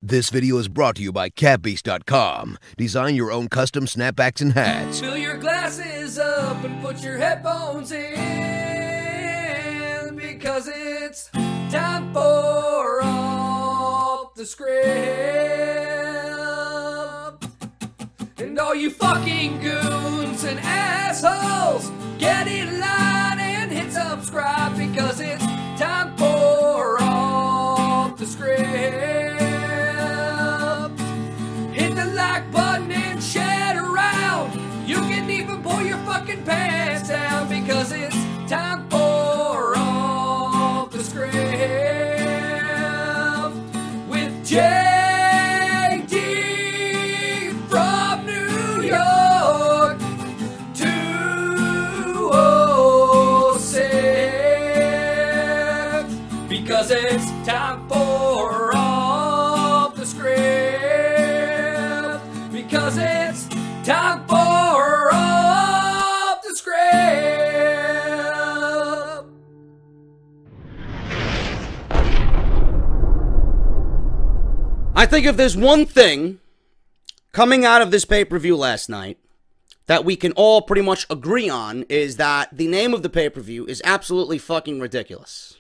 This video is brought to you by catbeast.com. Design your own custom snapbacks and hats. Fill your glasses up and put your headphones in, because it's time for Off the Script. And all you fucking goons and assholes, get in line and hit subscribe, because it's time for Off the Script. Hit the like button and share it around. You can even pull your fucking pants down, because it's time for Off the Script with JD from New York 206, because it's time for Off the Script. Because it's time for Off the Script. I think if there's one thing coming out of this pay-per-view last night that we can all pretty much agree on, is that the name of the pay-per-view is absolutely fucking ridiculous.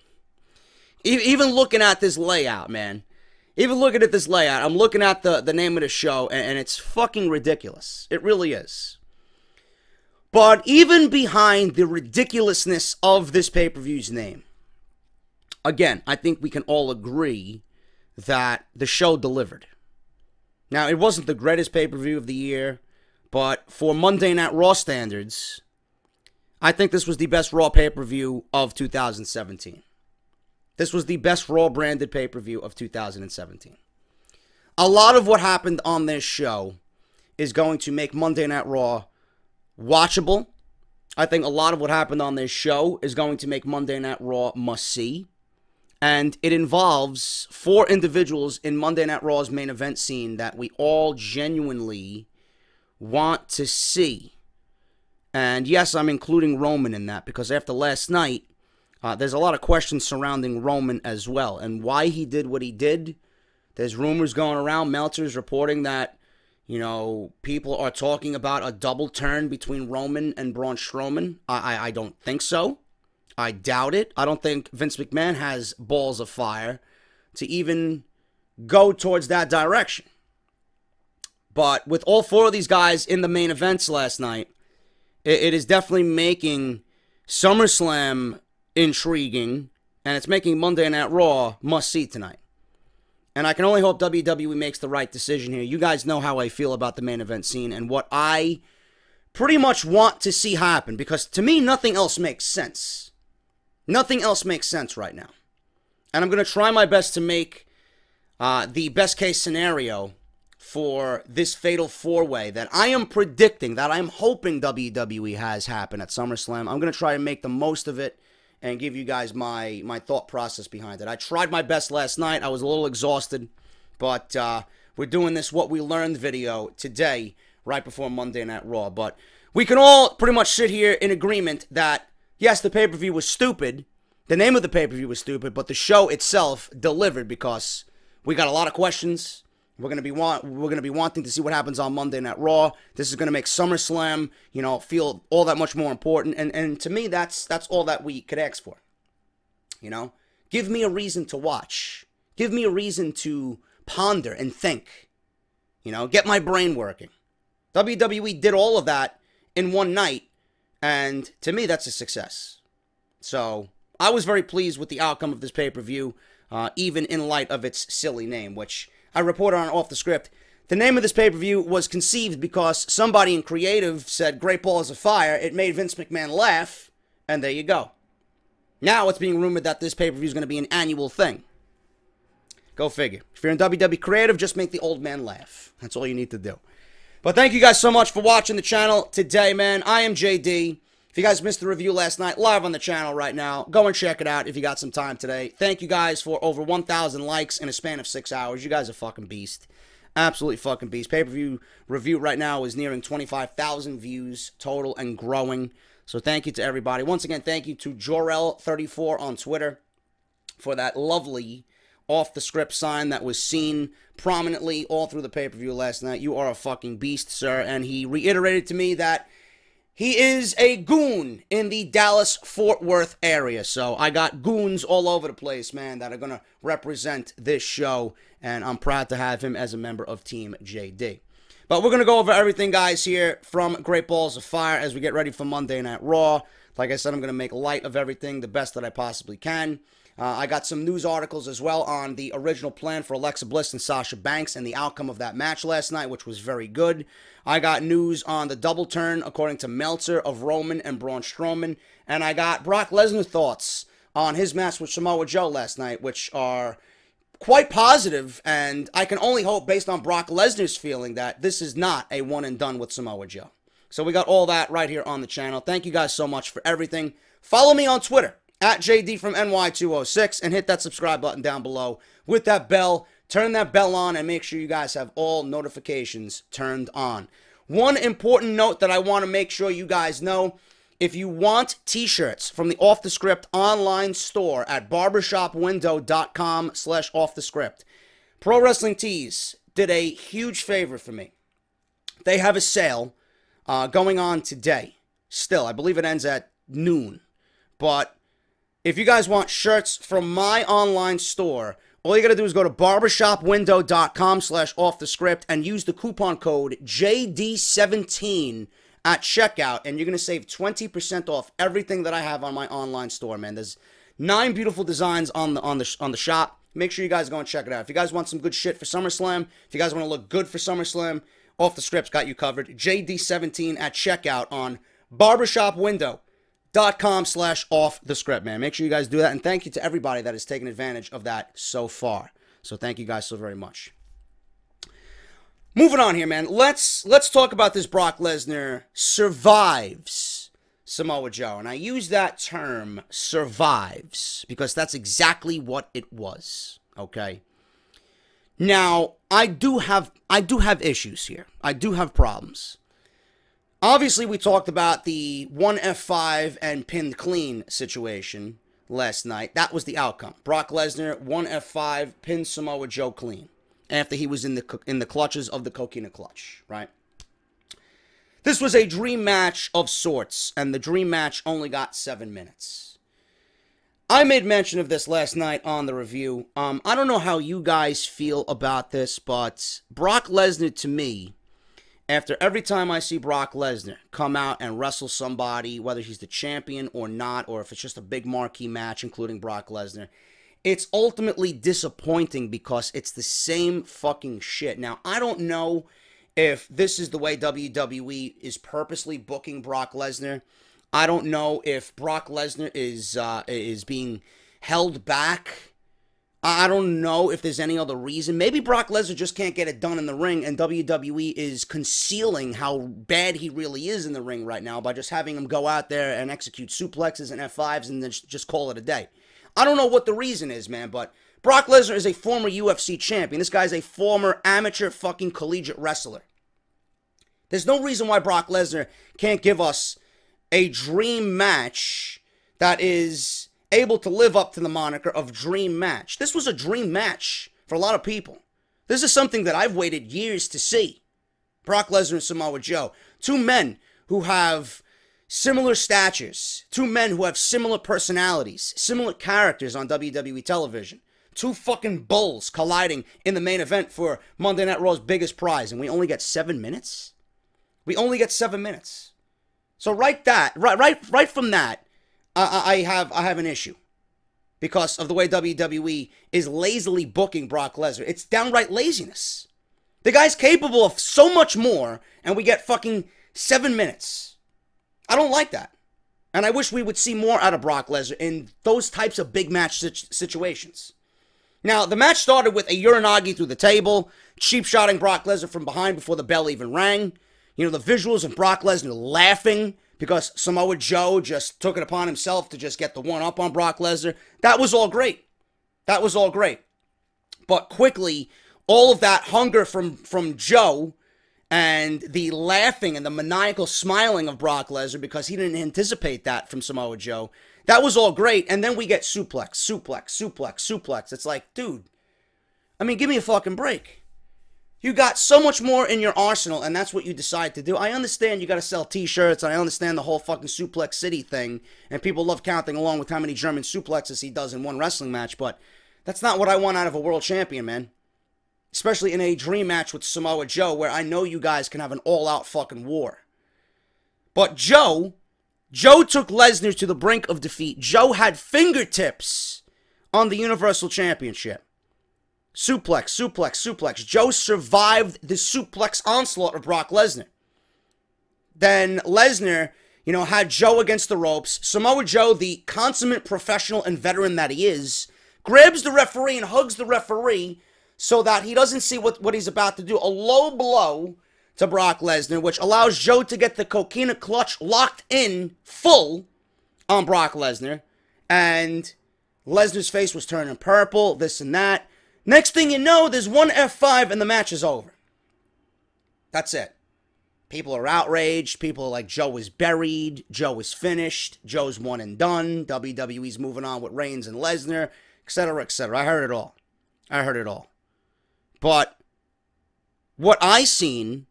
Even looking at this layout, man. Even looking at this layout, I'm looking at the name of the show, and it's fucking ridiculous. It really is. But even behind the ridiculousness of this pay-per-view's name, again, I think we can all agree that the show delivered. Now, it wasn't the greatest pay-per-view of the year, but for Monday Night Raw standards, I think this was the best Raw pay-per-view of 2017. This was the best Raw-branded pay-per-view of 2017. A lot of what happened on this show is going to make Monday Night Raw watchable. I think a lot of what happened on this show is going to make Monday Night Raw must-see. And it involves 4 individuals in Monday Night Raw's main event scene that we all genuinely want to see. And yes, I'm including Roman in that, because after last night, there's a lot of questions surrounding Roman as well, and why he did what he did. There's rumors going around, Meltzer's reporting that, you know, people are talking about a double turn between Roman and Braun Strowman. I don't think so. I doubt it. I don't think Vince McMahon has balls of fire to even go towards that direction. But with all 4 of these guys in the main events last night, it is definitely making SummerSlam intriguing, and it's making Monday Night Raw must-see tonight. And I can only hope WWE makes the right decision here. You guys know how I feel about the main event scene and what I pretty much want to see happen, because to me, nothing else makes sense. Nothing else makes sense right now. And I'm going to try my best to make the best-case scenario for this fatal 4-way that I am predicting, that I'm hoping WWE has happen at SummerSlam. I'm going to try to make the most of it and give you guys my thought process behind it. I tried my best last night. I was a little exhausted, but we're doing this What We Learned video today, right before Monday Night Raw. But we can all pretty much sit here in agreement that, yes, the pay-per-view was stupid. The name of the pay-per-view was stupid, but the show itself delivered, because we got a lot of questions. We're gonna be wanting to see what happens on Monday Night Raw. This is gonna make SummerSlam, you know, feel all that much more important. And to me, that's all that we could ask for. You know, give me a reason to watch. Give me a reason to ponder and think. You know, get my brain working. WWE did all of that in one night, and to me, that's a success. So I was very pleased with the outcome of this pay-per-view, even in light of its silly name, which I reported on Off the Script. The name of this pay-per-view was conceived because somebody in creative said, "Great balls of fire." It made Vince McMahon laugh, and there you go. Now it's being rumored that this pay-per-view is going to be an annual thing. Go figure. If you're in WWE creative, just make the old man laugh. That's all you need to do. But thank you guys so much for watching the channel today, man. I am JD. If you guys missed the review last night, live on the channel right now, go and check it out if you got some time today. Thank you guys for over 1,000 likes in a span of 6 hours. You guys are fucking beast. Absolutely fucking beast. Pay-per-view review right now is nearing 25,000 views total and growing. So thank you to everybody. Once again, thank you to Jorel34 on Twitter for that lovely off the script sign that was seen prominently all through the pay-per-view last night. You are a fucking beast, sir. And he reiterated to me that he is a goon in the Dallas-Fort Worth area. So I got goons all over the place, man, that are going to represent this show. And I'm proud to have him as a member of Team JD. But we're going to go over everything, guys, here from Great Balls of Fire as we get ready for Monday Night Raw. Like I said, I'm going to make light of everything the best that I possibly can. I got some news articles as well on the original plan for Alexa Bliss and Sasha Banks and the outcome of that match last night, which was very good. I got news on the double turn, according to Meltzer, of Roman and Braun Strowman. And I got Brock Lesnar thoughts on his match with Samoa Joe last night, which are quite positive. And I can only hope, based on Brock Lesnar's feeling, that this is not a one and done with Samoa Joe. So we got all that right here on the channel. Thank you guys so much for everything. Follow me on Twitter at JDFROMNY206 and hit that subscribe button down below with that bell. Turn that bell on and make sure you guys have all notifications turned on. One important note that I want to make sure you guys know, if you want t-shirts from the Off the Script online store at barbershopwindow.com/offthescript, Pro Wrestling Tees did a huge favor for me. They have a sale going on today. Still, I believe it ends at noon. But if you guys want shirts from my online store, all you got to do is go to barbershopwindow.com/offthescript and use the coupon code JD17 at checkout, and you're going to save 20% off everything that I have on my online store, man. There's 9 beautiful designs on the shop. Make sure you guys go and check it out. If you guys want some good shit for SummerSlam, if you guys want to look good for SummerSlam, Off the Script's got you covered. JD17 at checkout on barbershopwindow.com/offthescript, man. Make sure you guys do that. And thank you to everybody that has taken advantage of that so far. So thank you guys so very much. Moving on here, man. Let's talk about this Brock Lesnar survives Samoa Joe. And I use that term, survives, because that's exactly what it was. Okay? Now, I do have issues here. I do have problems. Obviously, we talked about the 1F5 and pinned clean situation last night. That was the outcome. Brock Lesnar, 1F5, pinned Samoa Joe clean after he was in the clutches of the Coquina Clutch, right? This was a dream match of sorts, and the dream match only got 7 minutes. I made mention of this last night on the review. I don't know how you guys feel about this, but Brock Lesnar, to me, after every time I see Brock Lesnar come out and wrestle somebody, whether he's the champion or not, or if it's just a big marquee match, including Brock Lesnar, it's ultimately disappointing because it's the same fucking shit. Now, I don't know if this is the way WWE is purposely booking Brock Lesnar. I don't know if Brock Lesnar is being held back. I don't know if there's any other reason. Maybe Brock Lesnar just can't get it done in the ring, and WWE is concealing how bad he really is in the ring right now by just having him go out there and execute suplexes and F5s and then just call it a day. I don't know what the reason is, man, but Brock Lesnar is a former UFC champion. This guy's a former amateur fucking collegiate wrestler. There's no reason why Brock Lesnar can't give us a dream match that is able to live up to the moniker of dream match. This was a dream match for a lot of people. This is something that I've waited years to see. Brock Lesnar and Samoa Joe. Two men who have similar statures. Two men who have similar personalities. Similar characters on WWE television. Two fucking bulls colliding in the main event for Monday Night Raw's biggest prize. And we only get 7 minutes? We only get 7 minutes. So right from that, I have an issue. Because of the way WWE is lazily booking Brock Lesnar. It's downright laziness. The guy's capable of so much more, and we get fucking 7 minutes. I don't like that. And I wish we would see more out of Brock Lesnar in those types of big match situations. Now, the match started with a Uranagi through the table, cheap-shotting Brock Lesnar from behind before the bell even rang. You know, the visuals of Brock Lesnar laughing because Samoa Joe just took it upon himself to just get the one-up on Brock Lesnar. That was all great. That was all great. But quickly, all of that hunger from Joe and the laughing and the maniacal smiling of Brock Lesnar because he didn't anticipate that from Samoa Joe, that was all great. And then we get suplex. It's like, dude, I mean, give me a fucking break. You got so much more in your arsenal, and that's what you decide to do. I understand you got to sell t-shirts, and I understand the whole fucking Suplex City thing, and people love counting along with how many German suplexes he does in one wrestling match, but that's not what I want out of a world champion, man. Especially in a dream match with Samoa Joe, where I know you guys can have an all-out fucking war. But Joe took Lesnar to the brink of defeat. Joe had fingertips on the Universal Championship. Suplex, suplex, suplex. Joe survived the suplex onslaught of Brock Lesnar. Then Lesnar, had Joe against the ropes. Samoa Joe, the consummate professional and veteran that he is, grabs the referee and hugs the referee so that he doesn't see what he's about to do. A low blow to Brock Lesnar, which allows Joe to get the coquina clutch locked in full on Brock Lesnar. And Lesnar's face was turning purple, this and that. Next thing you know, there's one F5 and the match is over. That's it. People are outraged. People are like, Joe is buried. Joe is finished. Joe's one and done. WWE's moving on with Reigns and Lesnar, etc., etc. I heard it all. But what I seen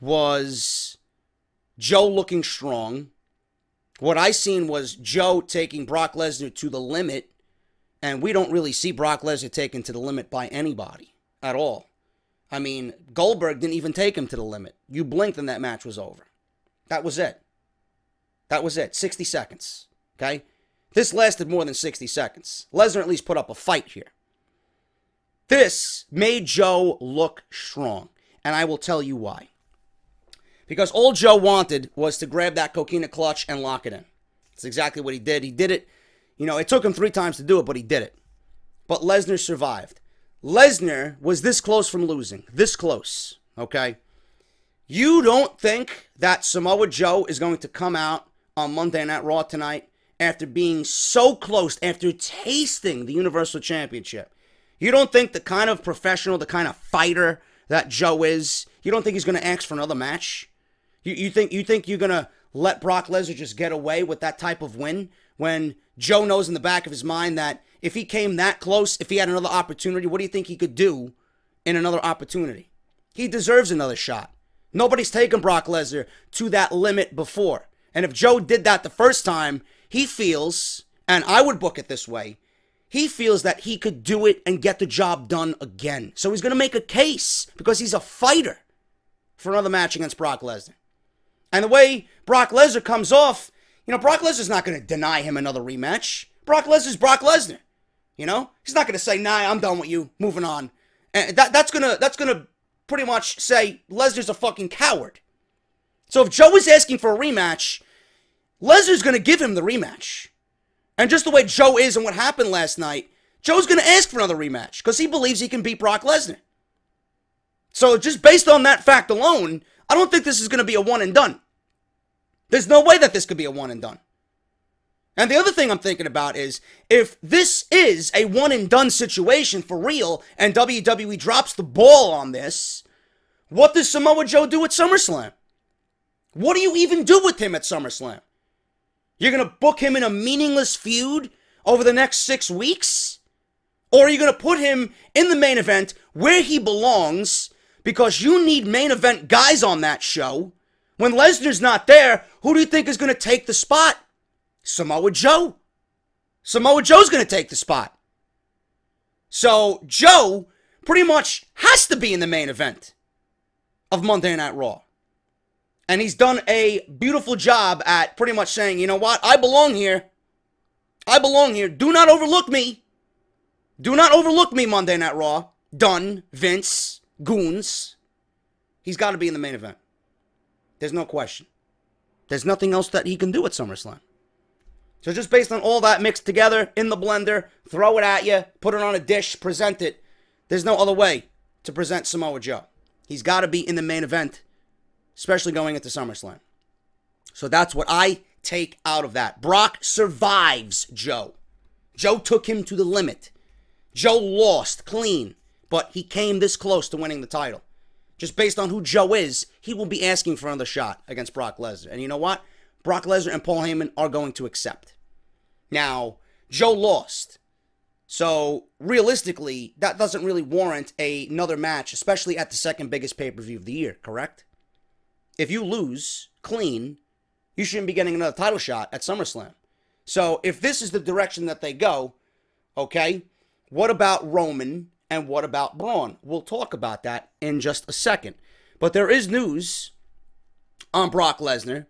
was Joe looking strong. What I seen was Joe taking Brock Lesnar to the limit. And we don't really see Brock Lesnar taken to the limit by anybody at all. I mean, Goldberg didn't even take him to the limit. You blinked and that match was over. That was it. 60 seconds. Okay? This lasted more than 60 seconds. Lesnar at least put up a fight here. This made Joe look strong. And I will tell you why. Because all Joe wanted was to grab that coquina clutch and lock it in. That's exactly what he did. He did it. It took him 3 times to do it, but he did it. But Lesnar survived. Lesnar was this close from losing. This close. Okay? You don't think that Samoa Joe is going to come out on Monday Night Raw tonight after being so close, after tasting the Universal Championship? You don't think the kind of professional, the kind of fighter that Joe is, you don't think he's going to ask for another match? You think you're going to let Brock Lesnar just get away with that type of win when Joe knows in the back of his mind that if he came that close, if he had another opportunity, what do you think he could do in another opportunity? He deserves another shot. Nobody's taken Brock Lesnar to that limit before. And if Joe did that the first time, he feels, and I would book it this way, he feels that he could do it and get the job done again. So he's going to make a case because he's a fighter for another match against Brock Lesnar. And the way Brock Lesnar comes off, Brock Lesnar's not going to deny him another rematch. Brock Lesnar's Brock Lesnar. He's not going to say, nah, I'm done with you, moving on. And that's gonna pretty much say Lesnar's a fucking coward. So if Joe is asking for a rematch, Lesnar's going to give him the rematch. And just the way Joe is and what happened last night, Joe's going to ask for another rematch because he believes he can beat Brock Lesnar. So just based on that fact alone, I don't think this is going to be a one and done. There's no way that this could be a one and done. And the other thing I'm thinking about is, if this is a one and done situation for real, and WWE drops the ball on this, what does Samoa Joe do at SummerSlam? What do you even do with him at SummerSlam? You're going to book him in a meaningless feud over the next 6 weeks? Or are you going to put him in the main event where he belongs because you need main event guys on that show? When Lesnar's not there, who do you think is going to take the spot? Samoa Joe. Samoa Joe's going to take the spot. So Joe pretty much has to be in the main event of Monday Night Raw. And he's done a beautiful job at pretty much saying, you know what? I belong here. I belong here. Do not overlook me. Do not overlook me, Monday Night Raw. Done. Vince. Goons. He's got to be in the main event. There's no question. There's nothing else that he can do at SummerSlam. So just based on all that mixed together in the blender, throw it at you, put it on a dish, present it. There's no other way to present Samoa Joe. He's got to be in the main event, especially going into SummerSlam. So that's what I take out of that. Brock survives Joe. Joe took him to the limit. Joe lost clean, but he came this close to winning the title. Just based on who Joe is, he will be asking for another shot against Brock Lesnar. And you know what? Brock Lesnar and Paul Heyman are going to accept. Now, Joe lost. So, realistically, that doesn't really warrant another match, especially at the second biggest pay-per-view of the year, correct? If you lose clean, you shouldn't be getting another title shot at SummerSlam. So, if this is the direction that they go, okay, what about Roman and what about Braun? We'll talk about that in just a second. But there is news on Brock Lesnar.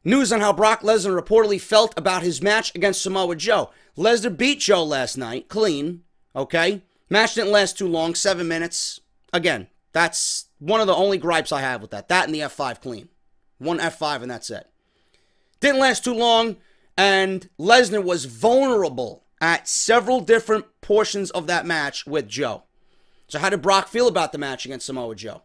News on how Brock Lesnar reportedly felt about his match against Samoa Joe. Lesnar beat Joe last night, clean, okay? Match didn't last too long, 7 minutes. Again, that's one of the only gripes I have with that. That and the F5 clean. One F5 and that's it. Didn't last too long, and Lesnar was vulnerable at several different portions of that match with Joe. So how did Brock feel about the match against Samoa Joe?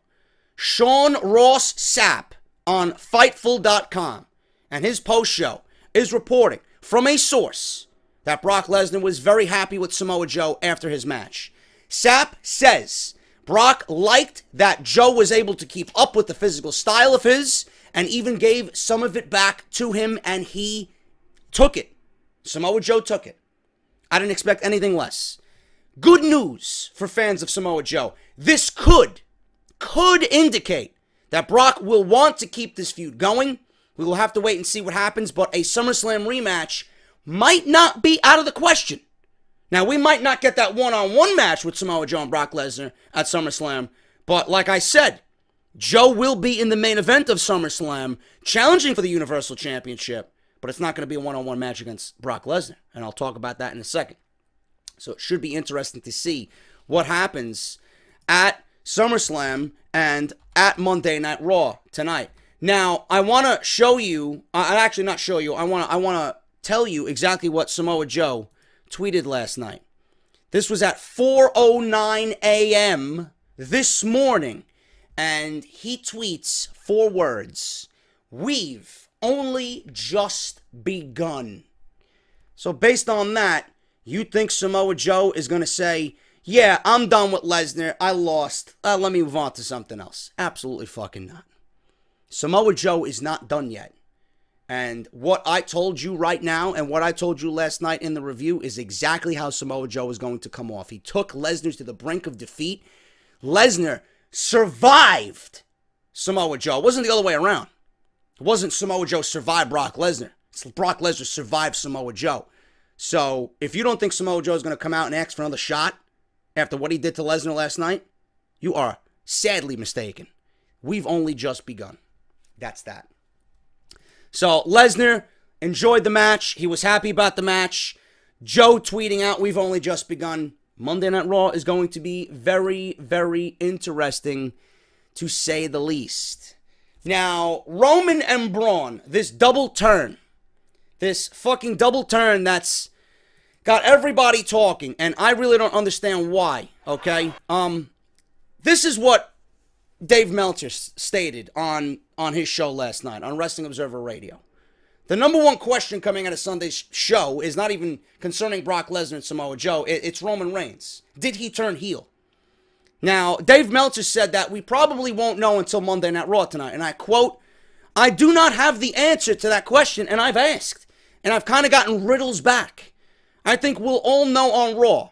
Sean Ross Sapp on Fightful.com and his post-show is reporting from a source that Brock Lesnar was very happy with Samoa Joe after his match. Sapp says Brock liked that Joe was able to keep up with the physical style of his and even gave some of it back to him, and he took it. Samoa Joe took it. I didn't expect anything less. Good news for fans of Samoa Joe. This could indicate that Brock will want to keep this feud going. We will have to wait and see what happens, but a SummerSlam rematch might not be out of the question. Now, we might not get that one-on-one match with Samoa Joe and Brock Lesnar at SummerSlam, but like I said, Joe will be in the main event of SummerSlam, challenging for the Universal Championship, but it's not going to be a one-on-one match against Brock Lesnar, and I'll talk about that in a second. So it should be interesting to see what happens at SummerSlam and at Monday Night Raw tonight. Now, I want to show you, actually not show you, I want to tell you exactly what Samoa Joe tweeted last night. This was at 4:09 a.m. this morning, and he tweets 4 words: "We've only just begun." So based on that, you think Samoa Joe is going to say, yeah, I'm done with Lesnar, I lost, let me move on to something else? Absolutely fucking not. Samoa Joe is not done yet. And what I told you right now and what I told you last night in the review is exactly how Samoa Joe is going to come off. He took Lesnar to the brink of defeat. Lesnar survived Samoa Joe. It wasn't the other way around. It wasn't Samoa Joe survived Brock Lesnar. It's Brock Lesnar survived Samoa Joe. So if you don't think Samoa Joe is going to come out and ask for another shot after what he did to Lesnar last night, you are sadly mistaken. We've only just begun. That's that. So Lesnar enjoyed the match. He was happy about the match. Joe tweeting out, we've only just begun. Monday Night Raw is going to be very, very interesting, to say the least. Now, Roman and Braun, this double turn, this fucking double turn that's got everybody talking, and I really don't understand why, okay? This is what Dave Meltzer stated on his show last night on Wrestling Observer Radio. The number one question coming out of Sunday's show is not even concerning Brock Lesnar and Samoa Joe. It's Roman Reigns. Did he turn heel? Now, Dave Meltzer said that we probably won't know until Monday Night Raw tonight. And I quote, "I do not have the answer to that question, and I've asked. And I've kind of gotten riddles back. I think we'll all know on Raw.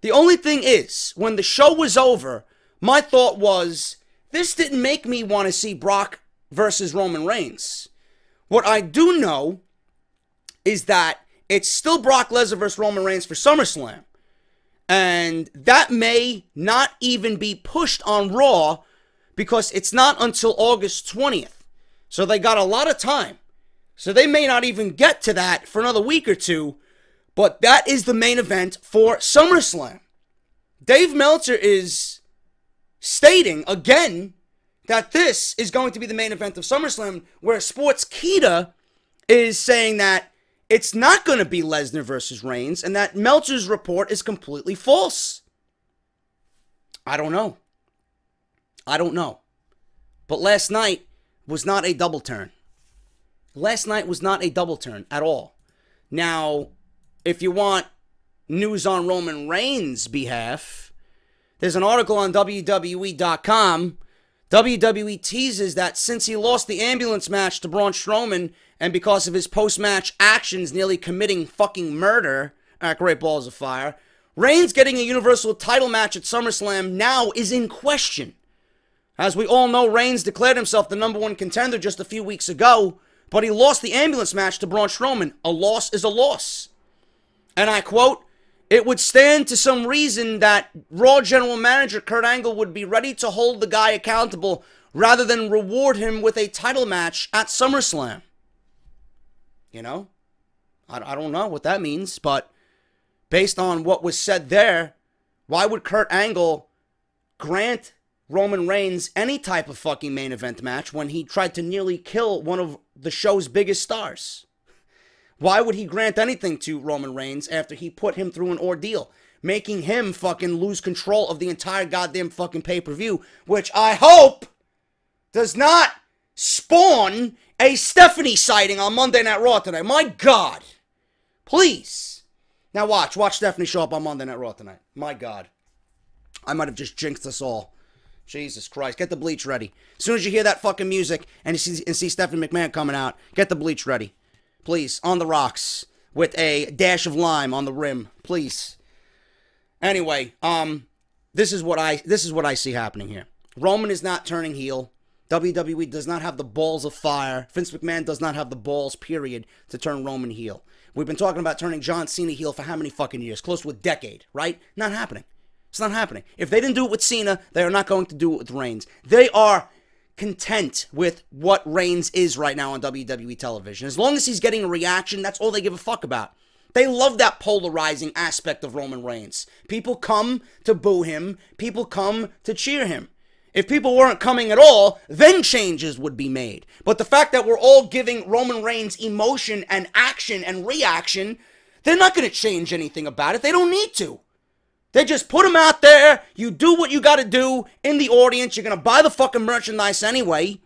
The only thing is, when the show was over, my thought was, this didn't make me want to see Brock versus Roman Reigns. What I do know is that it's still Brock Lesnar versus Roman Reigns for SummerSlam. And that may not even be pushed on Raw because it's not until August 20th. So they got a lot of time. So they may not even get to that for another week or two. But that is the main event for SummerSlam." Dave Meltzer is stating again that this is going to be the main event of SummerSlam, where Sportskeeda is saying that it's not going to be Lesnar versus Reigns, and that Meltzer's report is completely false. I don't know. But last night was not a double turn. Last night was not a double turn at all. Now, if you want news on Roman Reigns' behalf, there's an article on WWE.com. WWE teases that since he lost the ambulance match to Braun Strowman, and because of his post-match actions nearly committing fucking murder at Great Balls of Fire, Reigns getting a Universal title match at SummerSlam now is in question. As we all know, Reigns declared himself the #1 contender just a few weeks ago, but he lost the ambulance match to Braun Strowman. A loss is a loss. And I quote, "It would stand to some reason that Raw General Manager Kurt Angle would be ready to hold the guy accountable rather than reward him with a title match at SummerSlam." You know? I don't know what that means, but based on what was said there, why would Kurt Angle grant Roman Reigns any type of fucking main event match when he tried to nearly kill one of the show's biggest stars? Why would he grant anything to Roman Reigns after he put him through an ordeal, making him fucking lose control of the entire goddamn fucking pay-per-view, which I hope does not spawn a Stephanie sighting on Monday Night Raw tonight. My God. Please. Now watch Stephanie show up on Monday Night Raw tonight. My God. I might have just jinxed us all. Jesus Christ. Get the bleach ready. As soon as you hear that fucking music and you see Stephanie McMahon coming out, get the bleach ready. Please. On the rocks. With a dash of lime on the rim. Please. Anyway, this is what I see happening here. Roman is not turning heel. WWE does not have the balls of fire. Vince McMahon does not have the balls, period, to turn Roman heel. We've been talking about turning John Cena heel for how many fucking years? Close to a decade, right? Not happening. It's not happening. If they didn't do it with Cena, they are not going to do it with Reigns. They are content with what Reigns is right now on WWE television. As long as he's getting a reaction, that's all they give a fuck about. They love that polarizing aspect of Roman Reigns. People come to boo him. People come to cheer him. If people weren't coming at all, then changes would be made. But the fact that we're all giving Roman Reigns emotion and action and reaction, they're not going to change anything about it. They don't need to. They just put him out there. You do what you got to do in the audience. You're going to buy the fucking merchandise anyway.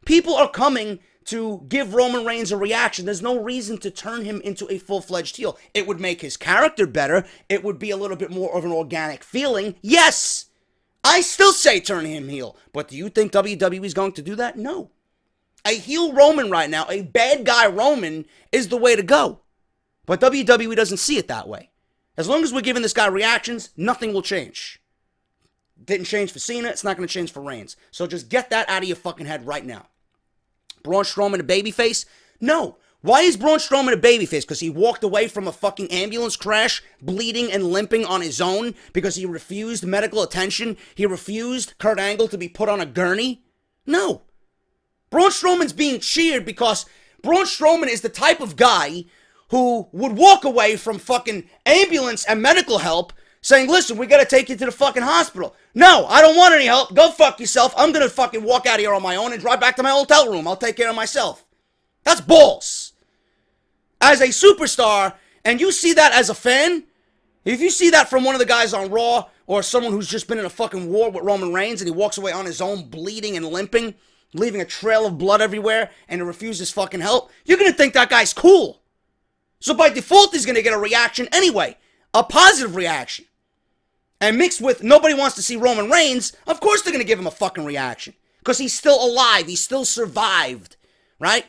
People are coming to give Roman Reigns a reaction. There's no reason to turn him into a full-fledged heel. It would make his character better. It would be a little bit more of an organic feeling. Yes! I still say turn him heel. But do you think WWE is going to do that? No. A heel Roman right now, a bad guy Roman, is the way to go. But WWE doesn't see it that way. As long as we're giving this guy reactions, nothing will change. Didn't change for Cena, it's not going to change for Reigns. So just get that out of your fucking head right now. Braun Strowman a babyface? No. Why is Braun Strowman a babyface? Because he walked away from a fucking ambulance crash, bleeding and limping on his own, because he refused medical attention? He refused Kurt Angle to be put on a gurney? No. Braun Strowman's being cheered because Braun Strowman is the type of guy who would walk away from fucking ambulance and medical help saying, listen, we gotta take you to the fucking hospital. No, I don't want any help. Go fuck yourself. I'm gonna fucking walk out of here on my own and drive back to my hotel room. I'll take care of myself. That's balls. As a superstar, and you see that as a fan, if you see that from one of the guys on Raw, or someone who's just been in a fucking war with Roman Reigns, and he walks away on his own, bleeding and limping, leaving a trail of blood everywhere, and he refuses fucking help, you're gonna think that guy's cool. So by default, he's gonna get a reaction anyway. A positive reaction. And mixed with nobody wants to see Roman Reigns, of course they're gonna give him a fucking reaction. Because he's still alive, he's still survived, right?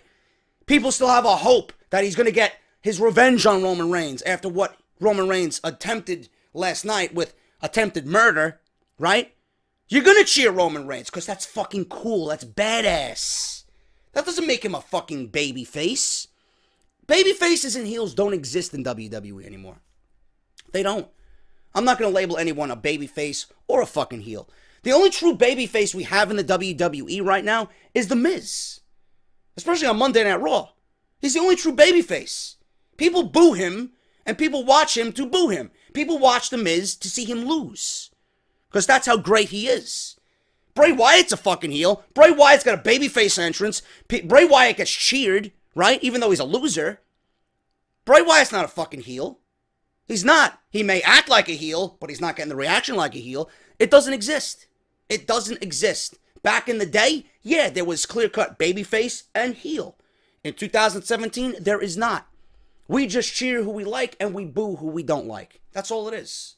People still have a hope that he's going to get his revenge on Roman Reigns after what Roman Reigns attempted last night with attempted murder, right? You're going to cheer Roman Reigns because that's fucking cool. That's badass. That doesn't make him a fucking babyface. Babyfaces and heels don't exist in WWE anymore. They don't. I'm not going to label anyone a babyface or a fucking heel. The only true babyface we have in the WWE right now is The Miz. Especially on Monday Night Raw. He's the only true babyface. People boo him, and people watch him to boo him. People watch The Miz to see him lose. Because that's how great he is. Bray Wyatt's a fucking heel. Bray Wyatt's got a babyface entrance. Bray Wyatt gets cheered, right? Even though he's a loser. Bray Wyatt's not a fucking heel. He's not. He may act like a heel, but he's not getting the reaction like a heel. It doesn't exist. It doesn't exist. Back in the day, yeah, there was clear-cut babyface and heel. In 2017, there is not. We just cheer who we like and we boo who we don't like. That's all it is.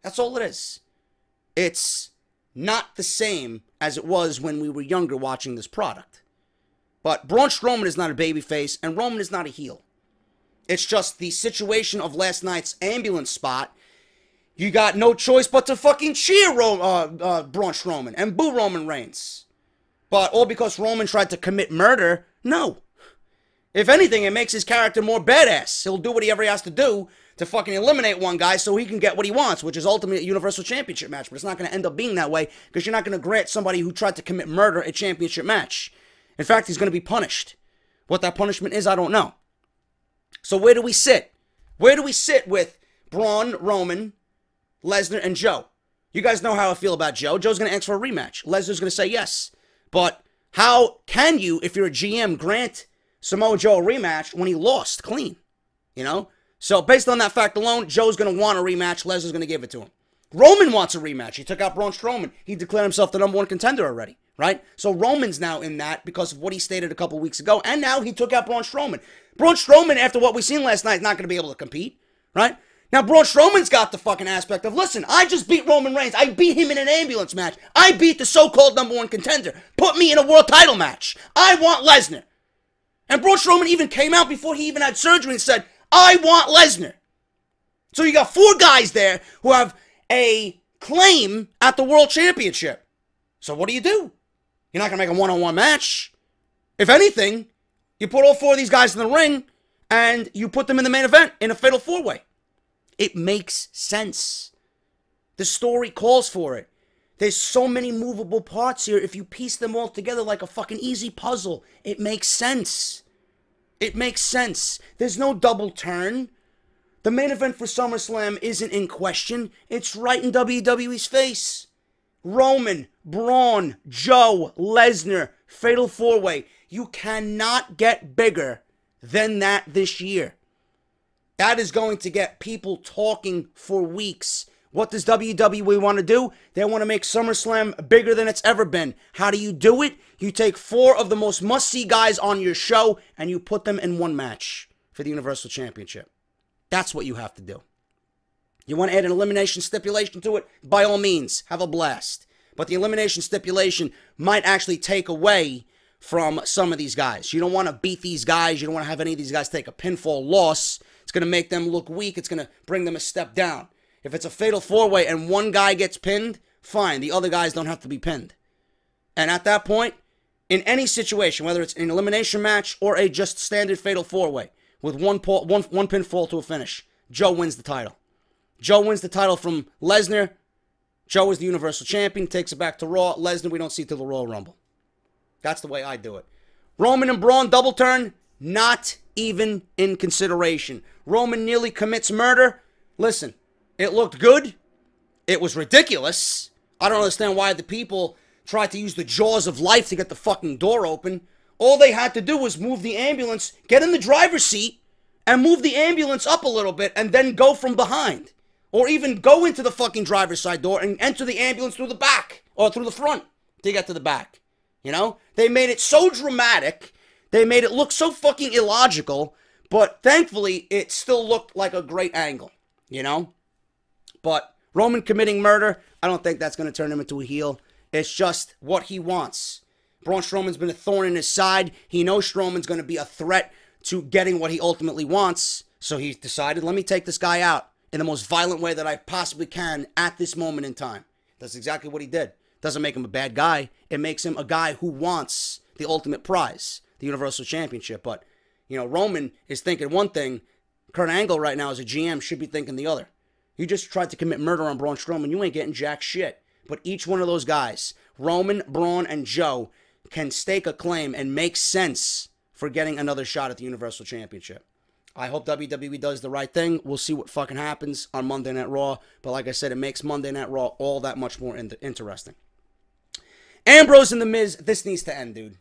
That's all it is. It's not the same as it was when we were younger watching this product. But Braun Strowman is not a babyface and Roman is not a heel. It's just the situation of last night's ambulance spot you got no choice but to fucking cheer Braun Strowman and boo Roman Reigns. But all because Roman tried to commit murder? No. If anything, it makes his character more badass. He'll do whatever he has to do to fucking eliminate one guy so he can get what he wants, which is ultimately a Universal Championship match. But it's not going to end up being that way because you're not going to grant somebody who tried to commit murder a championship match. In fact, he's going to be punished. What that punishment is, I don't know. So where do we sit? Where do we sit with Braun, Roman, Lesnar, and Joe? You guys know how I feel about Joe. Joe's going to ask for a rematch. Lesnar's going to say yes. But how can you, if you're a GM, grant Samoa Joe a rematch when he lost clean? You know? So based on that fact alone, Joe's going to want a rematch. Lesnar's going to give it to him. Roman wants a rematch. He took out Braun Strowman. He declared himself the #1 contender already, right? So Roman's now in that because of what he stated a couple weeks ago. And now he took out Braun Strowman. Braun Strowman, after what we seen last night, is not going to be able to compete, right? Now, Braun Strowman's got the fucking aspect of, listen, I just beat Roman Reigns. I beat him in an ambulance match. I beat the so-called #1 contender. Put me in a world title match. I want Lesnar. And Braun Strowman even came out before he even had surgery and said, I want Lesnar. So you got 4 guys there who have a claim at the World Championship. So what do? You're not going to make a one-on-one match. If anything, you put all 4 of these guys in the ring and you put them in the main event in a fatal 4-way. It makes sense. The story calls for it. There's so many movable parts here. If you piece them all together like a fucking easy puzzle, it makes sense. It makes sense. There's no double turn. The main event for SummerSlam isn't in question. It's right in WWE's face. Roman, Braun, Joe, Lesnar, fatal 4-way. You cannot get bigger than that this year. That is going to get people talking for weeks. What does WWE want to do? They want to make SummerSlam bigger than it's ever been. How do you do it? You take 4 of the most must-see guys on your show and you put them in one match for the Universal Championship. That's what you have to do. You want to add an elimination stipulation to it? By all means, have a blast. But the elimination stipulation might actually take away from some of these guys. You don't want to beat these guys. You don't want to have any of these guys take a pinfall loss. It's going to make them look weak. It's going to bring them a step down. If it's a fatal 4-way and one guy gets pinned, fine. The other guys don't have to be pinned. And at that point, in any situation, whether it's an elimination match or a just standard fatal 4-way, with one pinfall to a finish, Joe wins the title. Joe wins the title from Lesnar. Joe is the Universal Champion, takes it back to Raw. Lesnar, we don't see till the Royal Rumble. That's the way I do it. Roman and Braun double turn, not even in consideration. Roman nearly commits murder. Listen, it looked good. It was ridiculous. I don't understand why the people tried to use the jaws of life to get the fucking door open. All they had to do was move the ambulance, get in the driver's seat, and move the ambulance up a little bit, and then go from behind. Or even go into the fucking driver's side door and enter the ambulance through the back, or through the front to get to the back. You know? They made it so dramatic. They made it look so fucking illogical, but thankfully, it still looked like a great angle. You know? But Roman committing murder, I don't think that's going to turn him into a heel. It's just what he wants. Braun Strowman's been a thorn in his side. He knows Strowman's going to be a threat to getting what he ultimately wants. So he decided, let me take this guy out in the most violent way that I possibly can at this moment in time. That's exactly what he did. Doesn't make him a bad guy. It makes him a guy who wants the ultimate prize, the Universal Championship. But, you know, Roman is thinking one thing. Kurt Angle right now as a GM should be thinking the other. You just tried to commit murder on Braun Strowman. You ain't getting jack shit. But each one of those guys, Roman, Braun, and Joe, can stake a claim and make sense for getting another shot at the Universal Championship. I hope WWE does the right thing. We'll see what fucking happens on Monday Night Raw. But like I said, it makes Monday Night Raw all that much more interesting. Ambrose and The Miz, this needs to end, dude.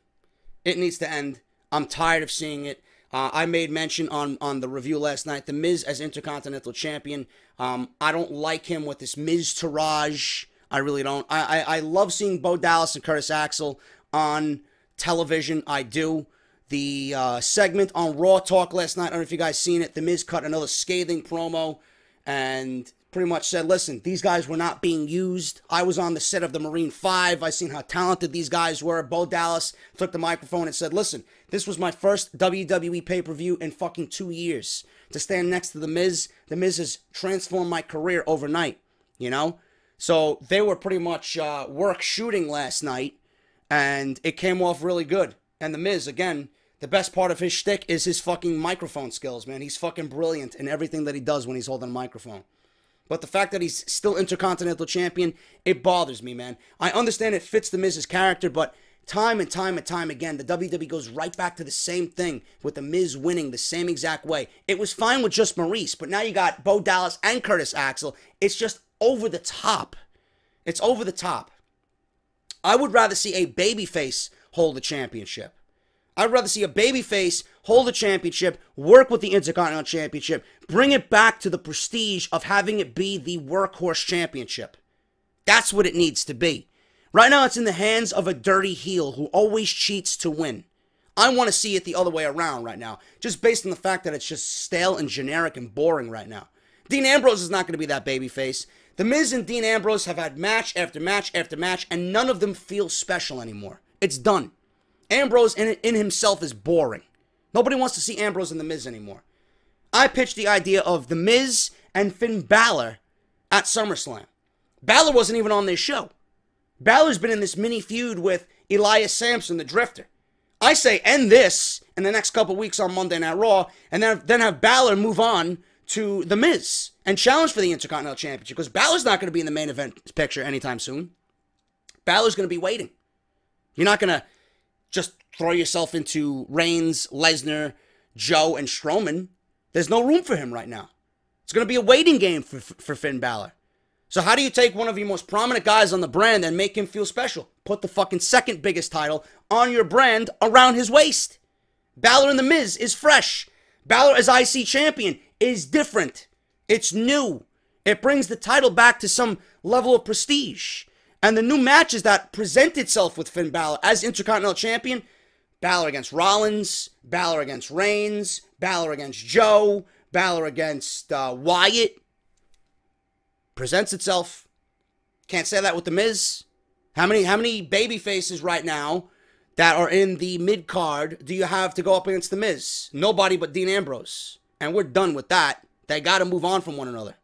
It needs to end. I'm tired of seeing it. I made mention on the review last night, The Miz as Intercontinental Champion. I don't like him with this Miz-tourage. I really don't. I love seeing Bo Dallas and Curtis Axel on television. I do. The segment on Raw Talk last night, I don't know if you guys seen it. The Miz cut another scathing promo and pretty much said, listen, these guys were not being used. I was on the set of the Marine 5. I seen how talented these guys were. Bo Dallas took the microphone and said, listen, this was my first WWE pay-per-view in fucking 2 years. To stand next to The Miz has transformed my career overnight. you know? So they were pretty much work shooting last night, and it came off really good. And The Miz, again, the best part of his shtick is his fucking microphone skills, man. He's fucking brilliant in everything that he does when he's holding a microphone. But the fact that he's still Intercontinental Champion, it bothers me, man. I understand it fits The Miz's character, but time and time and time again, the WWE goes right back to the same thing with The Miz winning the same exact way. It was fine with just Maurice, but now you got Bo Dallas and Curtis Axel. It's just over the top. It's over the top. I would rather see a babyface hold the championship. I'd rather see a babyface hold the championship, work with the Intercontinental Championship, bring it back to the prestige of having it be the workhorse championship. That's what it needs to be. Right now, it's in the hands of a dirty heel who always cheats to win. I want to see it the other way around right now, just based on the fact that it's just stale and generic and boring right now. Dean Ambrose is not going to be that babyface. The Miz and Dean Ambrose have had match after match after match, and none of them feel special anymore. It's done. Ambrose in himself is boring. Nobody wants to see Ambrose and The Miz anymore. I pitched the idea of The Miz and Finn Balor at SummerSlam. Balor wasn't even on this show. Balor's been in this mini feud with Elias Sampson, the Drifter. I say end this in the next couple weeks on Monday Night Raw, and then have Balor move on to The Miz and challenge for the Intercontinental Championship, because Balor's not going to be in the main event picture anytime soon. Balor's going to be waiting. You're not going to just throw yourself into Reigns, Lesnar, Joe, and Strowman. There's no room for him right now. It's going to be a waiting game for Finn Balor. So how do you take one of your most prominent guys on the brand and make him feel special? Put the fucking second biggest title on your brand around his waist. Balor and The Miz is fresh. Balor as IC champion is different. It's new. It brings the title back to some level of prestige. And the new matches that present itself with Finn Balor as Intercontinental Champion, Balor against Rollins, Balor against Reigns, Balor against Joe, Balor against Wyatt, presents itself. Can't say that with The Miz. How many baby faces right now that are in the mid-card do you have to go up against The Miz? Nobody but Dean Ambrose. And we're done with that. They got to move on from one another.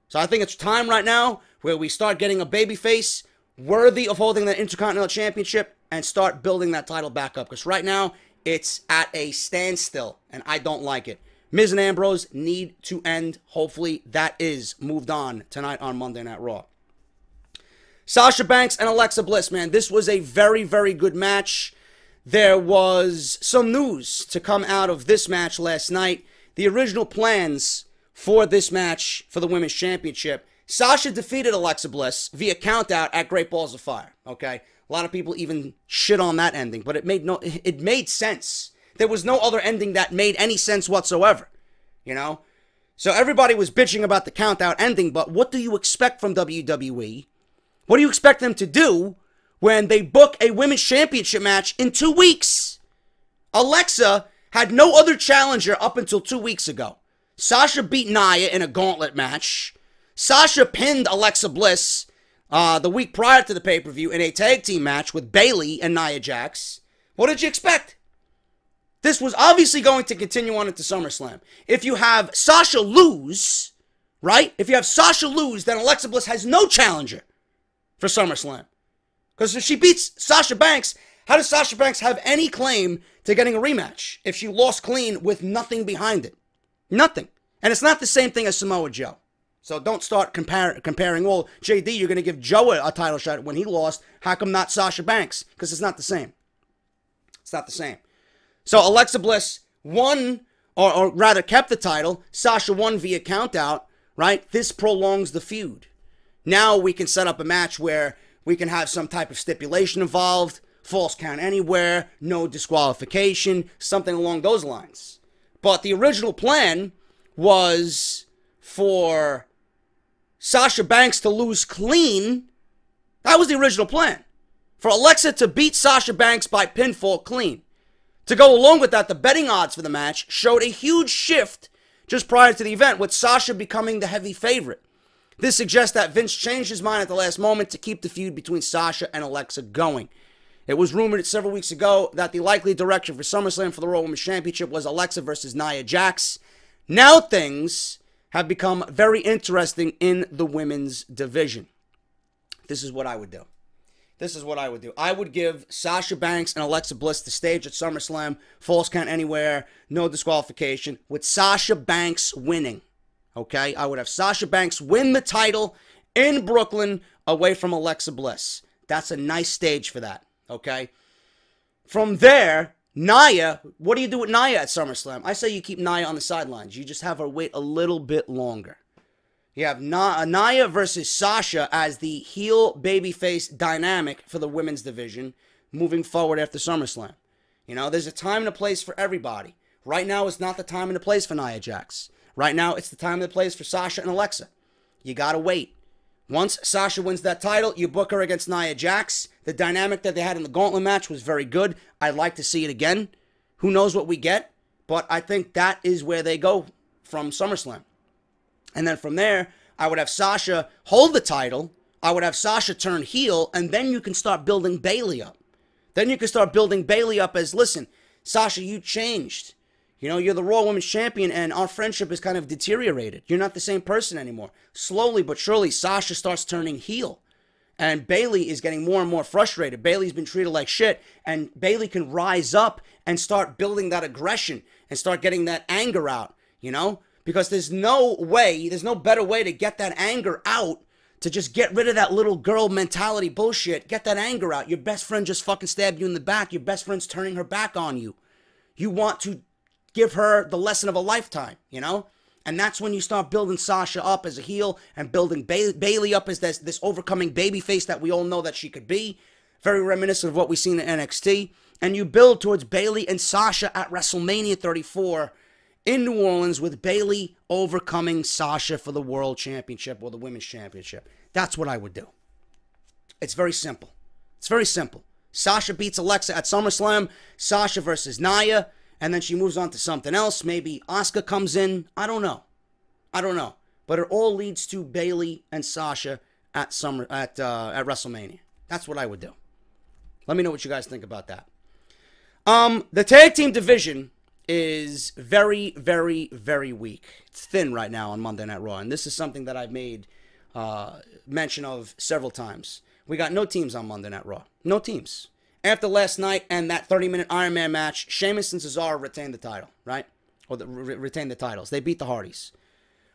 So I think it's time right now where we start getting a babyface worthy of holding the Intercontinental Championship and start building that title back up. Because right now, it's at a standstill, and I don't like it. Miz and Ambrose need to end. Hopefully, that is moved on tonight on Monday Night Raw. Sasha Banks and Alexa Bliss, man. This was a very, very good match. There was some news to come out of this match last night. The original plans for this match for the Women's Championship, Sasha defeated Alexa Bliss via countout at Great Balls of Fire, okay? A lot of people even shit on that ending, but it made sense. There was no other ending that made any sense whatsoever, you know? So everybody was bitching about the countout ending, but what do you expect from WWE? What do you expect them to do when they book a Women's Championship match in 2 weeks? Alexa had no other challenger up until 2 weeks ago. Sasha beat Nia in a gauntlet match. Sasha pinned Alexa Bliss the week prior to the pay-per-view in a tag team match with Bayley and Nia Jax. What did you expect? This was obviously going to continue on into SummerSlam. If you have Sasha lose, right? If you have Sasha lose, then Alexa Bliss has no challenger for SummerSlam. Because if she beats Sasha Banks, how does Sasha Banks have any claim to getting a rematch if she lost clean with nothing behind it? Nothing. And it's not the same thing as Samoa Joe. So don't start comparing, well, JD, you're going to give Joe a title shot when he lost. How come not Sasha Banks? Because it's not the same. It's not the same. So Alexa Bliss won, or rather kept the title. Sasha won via countout, right? This prolongs the feud. Now we can set up a match where we can have some type of stipulation involved, false count anywhere, no disqualification, something along those lines. But the original plan was for Sasha Banks to lose clean. That was the original plan. For Alexa to beat Sasha Banks by pinfall clean. To go along with that, the betting odds for the match showed a huge shift just prior to the event, with Sasha becoming the heavy favorite. This suggests that Vince changed his mind at the last moment to keep the feud between Sasha and Alexa going. It was rumored several weeks ago that the likely direction for SummerSlam for the Raw Women's Championship was Alexa versus Nia Jax. Now things have become very interesting in the women's division. This is what I would do. I would give Sasha Banks and Alexa Bliss the stage at SummerSlam, falls count anywhere, no disqualification, with Sasha Banks winning. Okay? I would have Sasha Banks win the title in Brooklyn away from Alexa Bliss. That's a nice stage for that. Okay? From there, Nia, what do you do with Nia at SummerSlam? I say you keep Nia on the sidelines. You just have her wait a little bit longer. You have Nia versus Sasha as the heel babyface dynamic for the women's division moving forward after SummerSlam. You know, there's a time and a place for everybody. Right now is not the time and the place for Nia Jax. Right now, it's the time and the place for Sasha and Alexa. You gotta wait. Once Sasha wins that title, you book her against Nia Jax. The dynamic that they had in the gauntlet match was very good. I'd like to see it again. Who knows what we get? But I think that is where they go from SummerSlam. And then from there, I would have Sasha hold the title. I would have Sasha turn heel. And then you can start building Bayley up. Then you can start building Bayley up as, listen, Sasha, you changed. You know, you're the Raw Women's Champion, and our friendship is kind of deteriorated. You're not the same person anymore. Slowly but surely, Sasha starts turning heel. And Bayley is getting more and more frustrated. Bayley's been treated like shit, and Bayley can rise up and start building that aggression and start getting that anger out, you know? Because there's no better way to get that anger out, to just get rid of that little girl mentality bullshit. Get that anger out. Your best friend just fucking stabbed you in the back. Your best friend's turning her back on you. You want to give her the lesson of a lifetime, you know? And that's when you start building Sasha up as a heel and building Bayley up as this overcoming babyface that we all know that she could be. Very reminiscent of what we've seen in NXT. And you build towards Bayley and Sasha at WrestleMania 34 in New Orleans with Bayley overcoming Sasha for the World Championship or the Women's Championship. That's what I would do. It's very simple. It's very simple. Sasha beats Alexa at SummerSlam. Sasha versus Nia. And then she moves on to something else. Maybe Asuka comes in. I don't know. But it all leads to Bayley and Sasha at WrestleMania. That's what I would do. Let me know what you guys think about that. The tag team division is very, very, very weak. It's thin right now on Monday Night Raw. And this is something that I've made mention of several times. We got no teams on Monday Night Raw. No teams. After last night and that 30-minute Iron Man match, Sheamus and Cesaro retained the title, right? Or retained the titles. They beat the Hardys.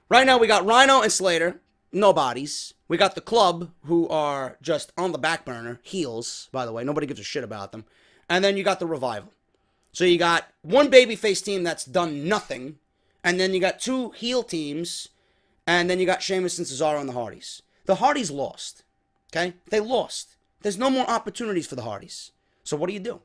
Right now, we got Rhino and Slater, nobodies. We got the Club, who are just on the back burner, heels, by the way. Nobody gives a shit about them. And then you got the Revival. So you got one babyface team that's done nothing, and then you got two heel teams, and then you got Sheamus and Cesaro and the Hardys. The Hardys lost, okay? They lost. There's no more opportunities for the Hardys. So what do you do?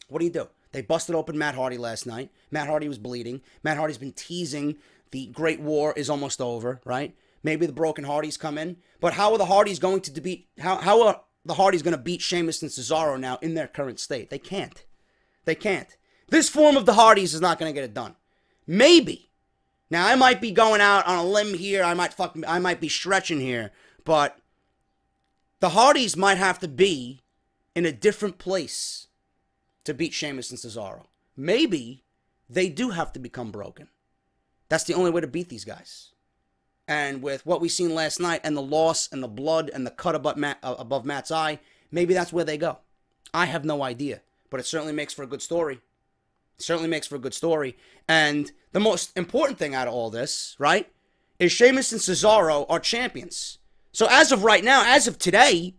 What do you do? They busted open Matt Hardy last night. Matt Hardy was bleeding. Matt Hardy's been teasing the Great War is almost over, right? Maybe the Broken Hardys come in. But how are the Hardys going to beat... How are the Hardys going to beat Sheamus and Cesaro now in their current state? They can't. They can't. This form of the Hardys is not going to get it done. Maybe. Now, I might be going out on a limb here. I might be stretching here. But the Hardys might have to be in a different place to beat Sheamus and Cesaro. Maybe they do have to become broken. That's the only way to beat these guys. And with what we seen last night and the loss and the blood and the cut above Matt's eye, maybe that's where they go. I have no idea. But it certainly makes for a good story. It certainly makes for a good story. And the most important thing out of all this, right, is Sheamus and Cesaro are champions. So as of right now, as of today,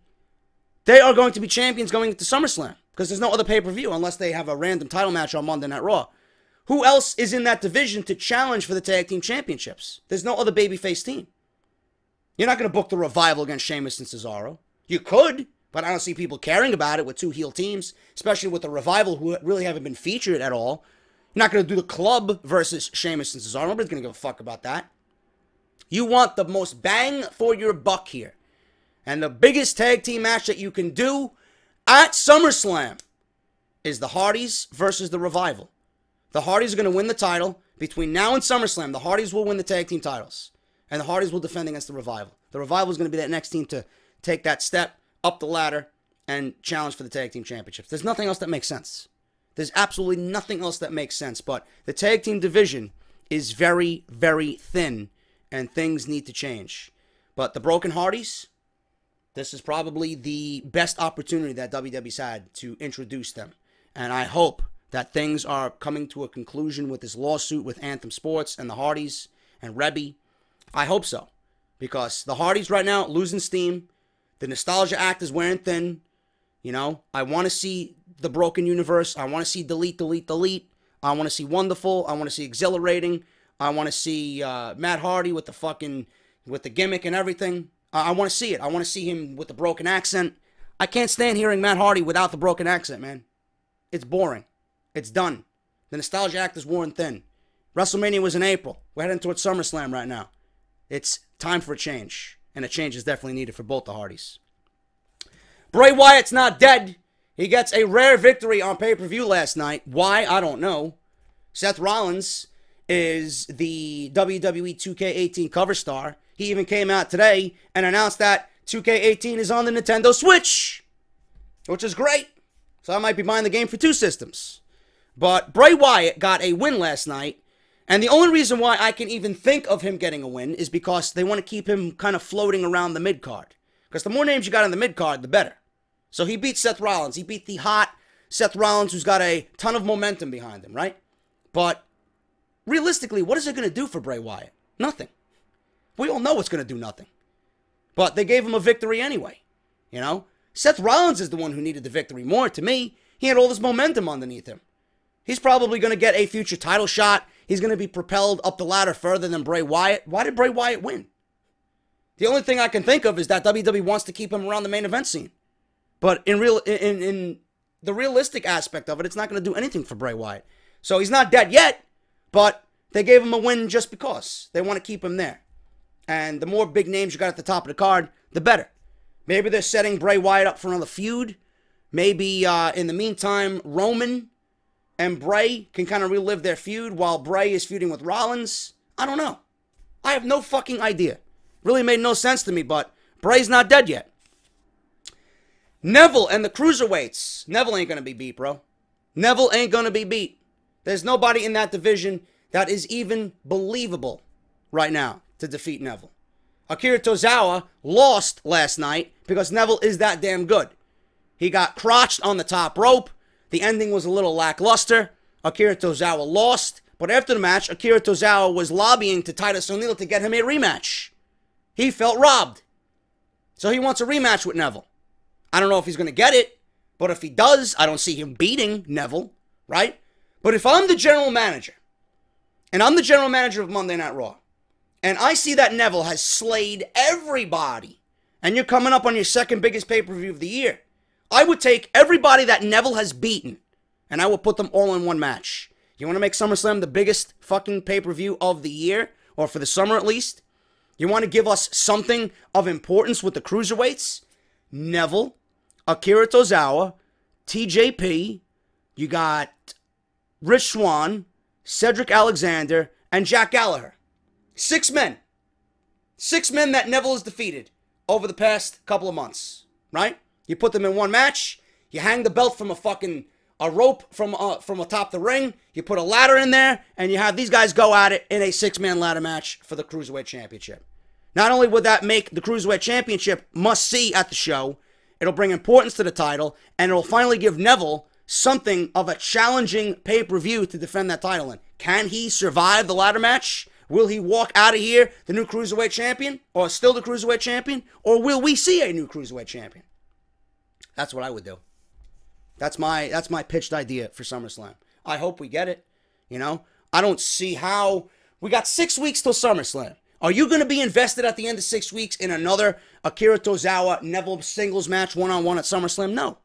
they are going to be champions going into SummerSlam. Because there's no other pay-per-view unless they have a random title match on Monday Night Raw. Who else is in that division to challenge for the tag team championships? There's no other babyface team. You're not going to book the Revival against Sheamus and Cesaro. You could, but I don't see people caring about it with two heel teams, especially with the Revival who really haven't been featured at all. You're not going to do the Club versus Sheamus and Cesaro. Nobody's going to give a fuck about that. You want the most bang for your buck here. And the biggest tag team match that you can do at SummerSlam is the Hardys versus the Revival. The Hardys are going to win the title. Between now and SummerSlam, the Hardys will win the tag team titles. And the Hardys will defend against the Revival. The Revival is going to be that next team to take that step up the ladder and challenge for the tag team championships. There's nothing else that makes sense. There's absolutely nothing else that makes sense. But the tag team division is very, very thin and things need to change. But the Broken Hardys, this is probably the best opportunity that WWE's had to introduce them. And I hope that things are coming to a conclusion with this lawsuit with Anthem Sports and the Hardys and Rebby. I hope so. Because the Hardys right now losing steam. The nostalgia act is wearing thin. You know, I want to see the Broken Universe. I want to see Delete, Delete, Delete. I want to see Wonderful. I want to see Exhilarating. I want to see Matt Hardy with the gimmick and everything. I want to see it. I want to see him with the broken accent. I can't stand hearing Matt Hardy without the broken accent, man. It's boring. It's done. The nostalgia act is worn thin. WrestleMania was in April. We're heading towards SummerSlam right now. It's time for a change. And a change is definitely needed for both the Hardys. Bray Wyatt's not dead. He gets a rare victory on pay-per-view last night. Why? I don't know. Seth Rollins is the WWE 2K18 cover star. He even came out today and announced that 2K18 is on the Nintendo Switch, which is great. So I might be buying the game for 2 systems. But Bray Wyatt got a win last night. And the only reason why I can even think of him getting a win is because they want to keep him kind of floating around the mid-card. Because the more names you got on the mid-card, the better. So he beat Seth Rollins. He beat the hot Seth Rollins, who's got a ton of momentum behind him, right? But realistically, what is it going to do for Bray Wyatt? Nothing. We all know it's going to do nothing. But they gave him a victory anyway. You know? Seth Rollins is the one who needed the victory more. To me, he had all this momentum underneath him. He's probably going to get a future title shot. He's going to be propelled up the ladder further than Bray Wyatt. Why did Bray Wyatt win? The only thing I can think of is that WWE wants to keep him around the main event scene. But in the realistic aspect of it, it's not going to do anything for Bray Wyatt. So he's not dead yet, but they gave him a win just because. They want to keep him there. And the more big names you got at the top of the card, the better. Maybe they're setting Bray Wyatt up for another feud. Maybe in the meantime, Roman and Bray can kind of relive their feud while Bray is feuding with Rollins. I don't know. I have no fucking idea. Really made no sense to me, but Bray's not dead yet. Neville and the Cruiserweights. Neville ain't going to be beat, bro. Neville ain't going to be beat. There's nobody in that division that is even believable right now to defeat Neville. Akira Tozawa lost last night because Neville is that damn good. He got crotched on the top rope. The ending was a little lackluster. Akira Tozawa lost. But after the match, Akira Tozawa was lobbying to Titus O'Neil to get him a rematch. He felt robbed. So he wants a rematch with Neville. I don't know if he's going to get it. But if he does, I don't see him beating Neville, right? But if I'm the general manager, and I'm the general manager of Monday Night Raw, and I see that Neville has slayed everybody, and you're coming up on your second biggest pay-per-view of the year, I would take everybody that Neville has beaten, and I would put them all in one match. You want to make SummerSlam the biggest fucking pay-per-view of the year, or for the summer at least? You want to give us something of importance with the Cruiserweights? Neville, Akira Tozawa, TJP, you got Rich Swann, Cedric Alexander, and Jack Gallagher. 6 men. 6 men that Neville has defeated over the past couple of months, right? You put them in one match. You hang the belt from a rope from atop the ring. You put a ladder in there, and you have these guys go at it in a 6-man ladder match for the Cruiserweight Championship. Not only would that make the Cruiserweight Championship must-see at the show, it'll bring importance to the title, and it'll finally give Neville something of a challenging pay-per-view to defend that title in. Can he survive the ladder match? Will he walk out of here the new Cruiserweight Champion? Or still the Cruiserweight Champion? Or will we see a new Cruiserweight Champion? That's what I would do. That's my pitched idea for SummerSlam. I hope we get it. You know? I don't see how... We got 6 weeks till SummerSlam. Are you going to be invested at the end of 6 weeks in another Akira Tozawa Neville singles match one-on-one at SummerSlam? No.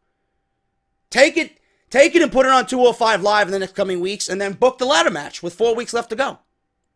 Take it and put it on 205 Live in the next coming weeks, and then book the ladder match with 4 weeks left to go.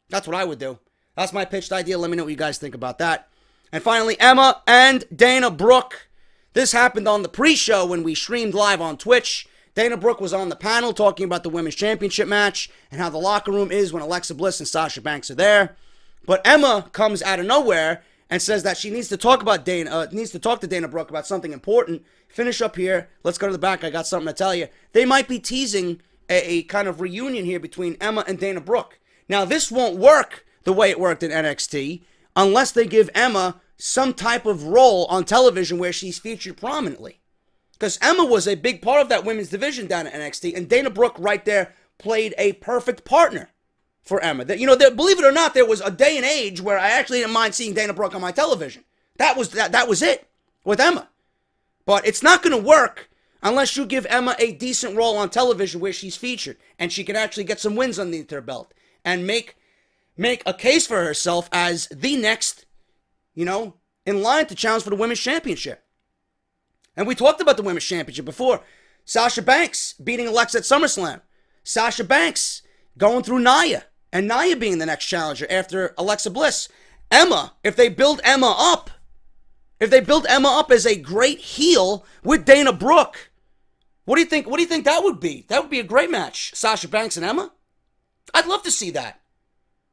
That's what I would do. That's my pitched idea. Let me know what you guys think about that. And finally, Emma and Dana Brooke. This happened on the pre-show when we streamed live on Twitch. Dana Brooke was on the panel talking about the Women's Championship match and how the locker room is when Alexa Bliss and Sasha Banks are there. But Emma comes out of nowhere and says that she needs to talk to Dana Brooke about something important. Finish up here. Let's go to the back. I got something to tell you. They might be teasing a kind of reunion here between Emma and Dana Brooke. Now, this won't work the way it worked in NXT unless they give Emma some type of role on television where she's featured prominently. Because Emma was a big part of that women's division down at NXT, and Dana Brooke right there played a perfect partner for Emma. Believe it or not, there was a day and age where I actually didn't mind seeing Dana Brooke on my television. That was it with Emma. But it's not going to work unless you give Emma a decent role on television where she's featured and she can actually get some wins underneath her belt and make a case for herself as the next, in line to challenge for the Women's Championship. And we talked about the Women's Championship before. Sasha Banks beating Alexa at SummerSlam. Sasha Banks going through Nia, and Nia being the next challenger after Alexa Bliss. Emma, if they build Emma up as a great heel with Dana Brooke, what do you think that would be? That would be a great match. Sasha Banks and Emma? I'd love to see that.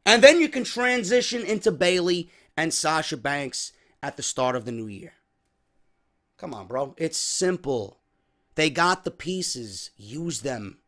And then you can transition into Bayley and Sasha Banks at the start of the new year. Come on, bro. It's simple. They got the pieces. Use them.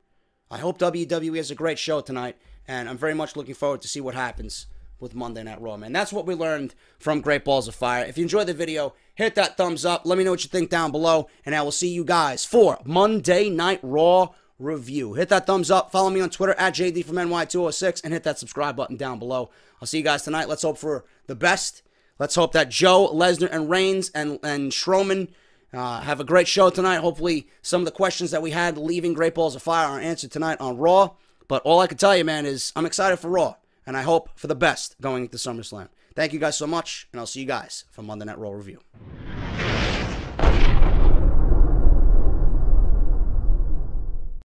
I hope WWE has a great show tonight, and I'm very much looking forward to see what happens with Monday Night Raw, man. That's what we learned from Great Balls of Fire. If you enjoyed the video, hit that thumbs up. Let me know what you think down below, and I will see you guys for Monday Night Raw review. Hit that thumbs up. Follow me on Twitter at JDFROMNY206, and hit that subscribe button down below. I'll see you guys tonight. Let's hope for the best. Let's hope that Joe, Lesnar, and Reigns and Strowman have a great show tonight. Hopefully, some of the questions that we had leaving Great Balls of Fire are answered tonight on Raw. But all I can tell you, man, is I'm excited for Raw, and I hope for the best going into SummerSlam. Thank you guys so much, and I'll see you guys for Monday Night Raw review.